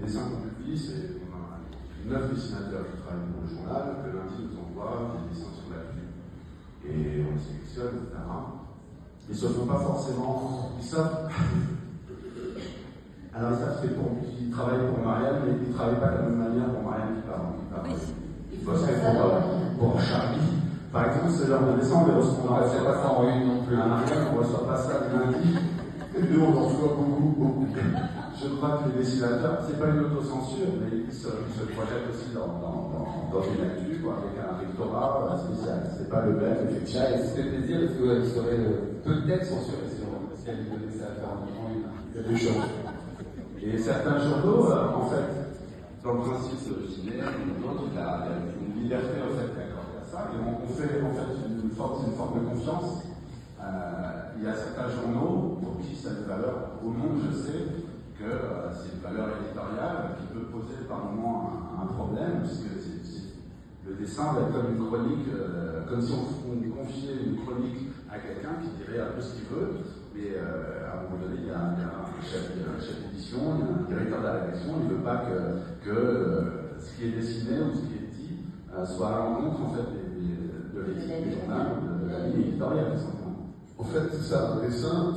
dessins qu'on publie, c'est 9 dessinateurs qui travaillent pour le journal, que lundi nous envoient des dessins sur l'actu. Et on les sélectionne, etc. Ils ne se font pas forcément. Ils savent. Alors ils savent qu'ils travaillent pour Marianne, mais ils ne travaillent pas de la même manière pour Marianne qui parle. Ils bossent pour Charlie. Par exemple, ce genre de dessin, on ne reçoit pas ça en une non plus. À Marianne, on ne reçoit pas ça le lundi. Nous, on en reçoit beaucoup. Je crois que les dessinateurs, c'est pas une autocensure, mais ils se projettent aussi dans une actu, avec un rectorat spécial. C'est pas le même, effectivement. Ça fait plaisir, parce qu'il serait peut-être censuré si elle lui donnait ça à faire en une. Il y a des choses. Et certains journaux, en fait, dans le principe originaire, d'autres, il y a une liberté en fait accordée à ça, et on fait en fait une forme de confiance. Il y a certains journaux pour qui ça a une valeur. Au monde, je sais que c'est une valeur éditoriale qui peut poser par moment un problème, puisque le dessin va être comme une chronique, comme si on confiait une chronique à quelqu'un qui dirait un peu ce qu'il veut, mais à un moment donné, il y a un chef d'édition, il y a un directeur de la rédaction, il ne veut pas que ce qui est dessiné ou ce qui est dit soit à l'encontre en fait, de l'équipe du journal, de la ligne éditoriale, tout simplement. En fait, c'est ça, un dessin.